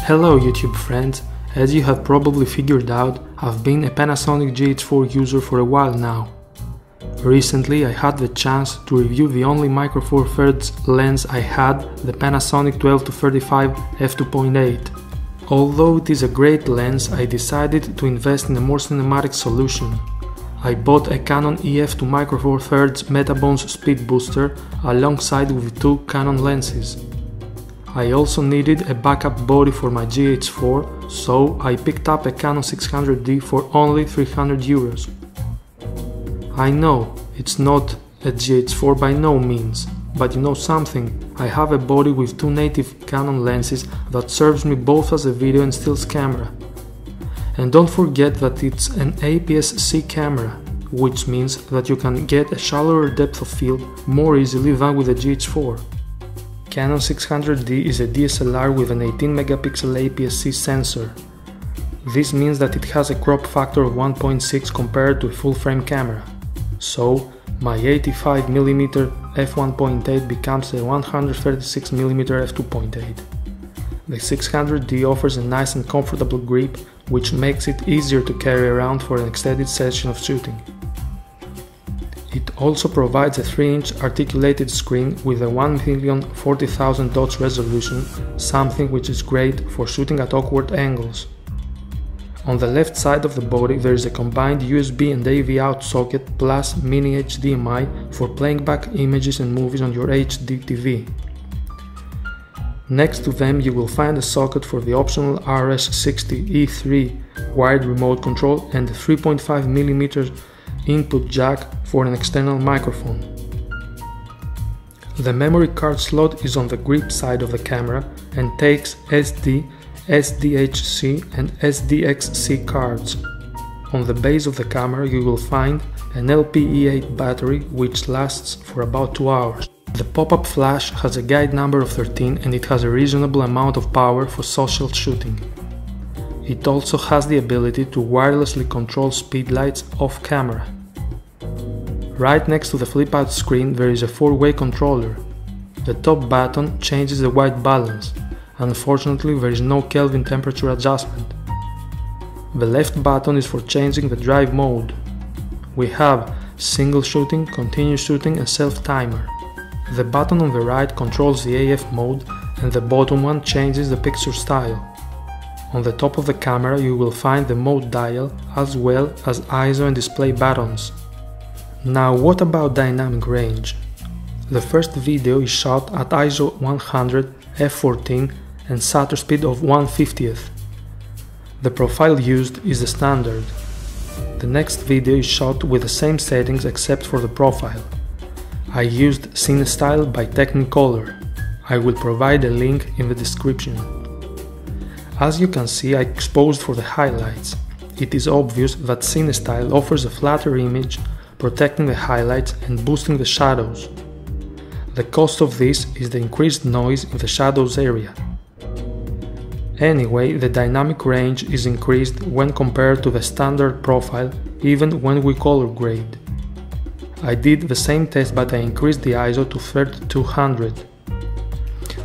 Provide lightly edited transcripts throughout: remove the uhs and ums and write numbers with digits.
Hello YouTube friends, as you have probably figured out, I've been a Panasonic GH4 user for a while now. Recently I had the chance to review the only Micro Four Thirds lens I had, the Panasonic 12-35 f2.8. Although it is a great lens, I decided to invest in a more cinematic solution. I bought a Canon EF2 Micro Four Thirds Metabones Speed Booster alongside with two Canon lenses. I also needed a backup body for my GH4, so I picked up a Canon 600D for only €300. I know, it's not a GH4 by no means, but you know something, I have a body with two native Canon lenses that serves me both as a video and stills camera. And don't forget that it's an APS-C camera, which means that you can get a shallower depth of field more easily than with a GH4. Canon 600D is a DSLR with an 18 megapixel APS-C sensor. This means that it has a crop factor of 1.6 compared to a full-frame camera. So, my 85mm f1.8 becomes a 136mm f2.8. The 600D offers a nice and comfortable grip, which makes it easier to carry around for an extended session of shooting. It also provides a 3-inch articulated screen with a 1,040,000 dots resolution, something which is great for shooting at awkward angles. On the left side of the body there is a combined USB and AV out socket plus mini HDMI for playing back images and movies on your HD TV. Next to them you will find a socket for the optional RS60E3 wired remote control and a 3.5mm input jack for an external microphone. The memory card slot is on the grip side of the camera and takes SD, SDHC and SDXC cards. On the base of the camera you will find an LPE8 battery which lasts for about 2 hours. The pop-up flash has a guide number of 13 and it has a reasonable amount of power for social shooting. It also has the ability to wirelessly control speed lights off camera. Right next to the flip-out screen there is a 4-way controller. The top button changes the white balance. Unfortunately there is no Kelvin temperature adjustment. The left button is for changing the drive mode. We have single shooting, continuous shooting and self-timer. The button on the right controls the AF mode and the bottom one changes the picture style. On the top of the camera you will find the mode dial as well as ISO and display buttons. Now what about dynamic range? The first video is shot at ISO 100 f14 and shutter speed of 1/50th. The profile used is the standard. The next video is shot with the same settings except for the profile. I used CineStyle by Technicolor. I will provide a link in the description. As you can see, I exposed for the highlights. It is obvious that CineStyle offers a flatter image, protecting the highlights and boosting the shadows. The cost of this is the increased noise in the shadows area. Anyway, the dynamic range is increased when compared to the standard profile, even when we color grade. I did the same test but I increased the ISO to 3200.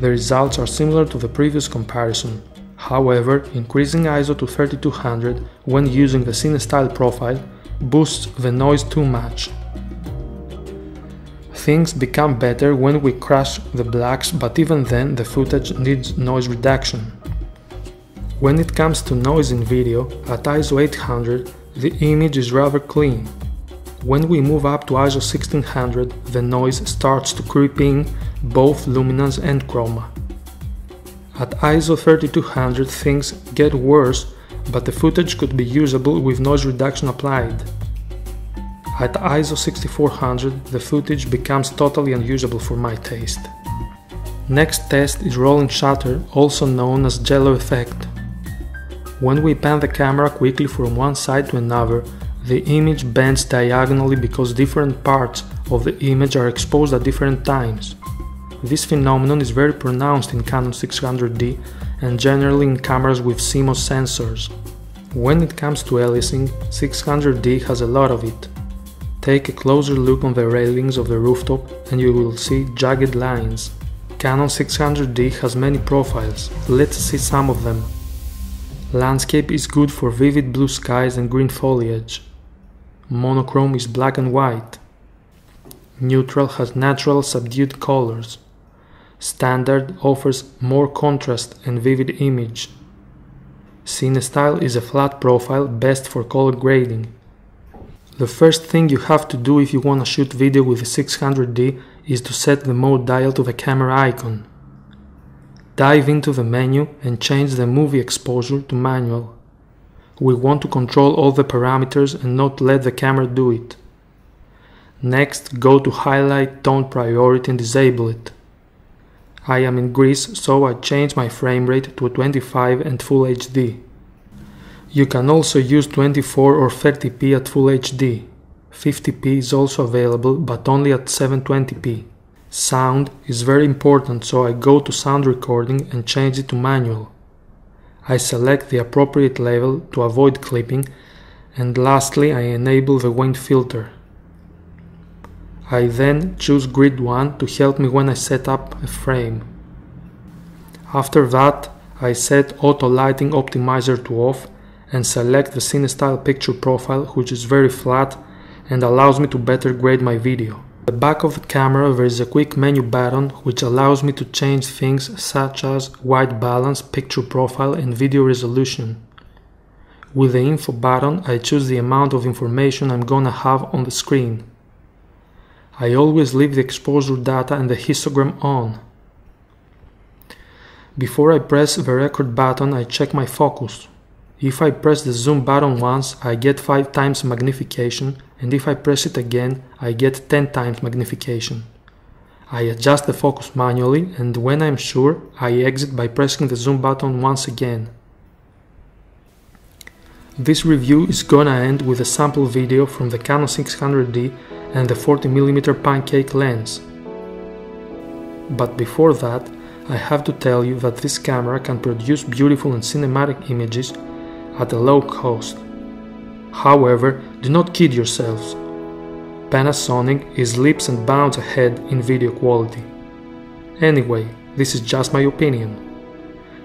The results are similar to the previous comparison. However, increasing ISO to 3200 when using the CineStyle profile boosts the noise too much. Things become better when we crush the blacks, but even then the footage needs noise reduction. When it comes to noise in video, at ISO 800 the image is rather clean. When we move up to ISO 1600 the noise starts to creep in both luminance and chroma. At ISO 3200 things get worse, but the footage could be usable with noise reduction applied. At ISO 6400 the footage becomes totally unusable for my taste. Next test is rolling shutter, also known as jello effect. When we pan the camera quickly from one side to another, the image bends diagonally because different parts of the image are exposed at different times. This phenomenon is very pronounced in Canon 600D and generally in cameras with CMOS sensors. When it comes to aliasing, 600D has a lot of it. Take a closer look on the railings of the rooftop and you will see jagged lines. Canon 600D has many profiles, let's see some of them. Landscape is good for vivid blue skies and green foliage. Monochrome is black and white. Neutral has natural subdued colors. Standard offers more contrast and vivid image. Cinestyle is a flat profile, best for color grading. The first thing you have to do if you want to shoot video with the 600D is to set the mode dial to the camera icon. Dive into the menu and change the movie exposure to manual. We want to control all the parameters and not let the camera do it. Next, go to highlight tone priority and disable it. I am in Greece, so I change my frame rate to 25 and Full HD. You can also use 24 or 30p at Full HD. 50p is also available, but only at 720p. Sound is very important, so I go to sound recording and change it to manual. I select the appropriate level to avoid clipping, and lastly I enable the wind filter. I then choose Grid 1 to help me when I set up a frame. After that, I set Auto Lighting Optimizer to off and select the Cinestyle picture profile, which is very flat and allows me to better grade my video. At the back of the camera there is a quick menu button which allows me to change things such as white balance, picture profile and video resolution. With the info button I choose the amount of information I'm gonna have on the screen. I always leave the exposure data and the histogram on. Before I press the record button I check my focus. If I press the zoom button once, I get 5 times magnification, and if I press it again, I get 10 times magnification. I adjust the focus manually, and when I'm sure, I exit by pressing the zoom button once again. This review is gonna end with a sample video from the Canon 600D and the 40mm pancake lens. But before that, I have to tell you that this camera can produce beautiful and cinematic images at a low cost. However, do not kid yourselves. Panasonic is leaps and bounds ahead in video quality. Anyway, this is just my opinion.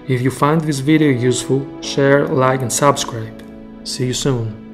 If you find this video useful, share, like and subscribe. See you soon.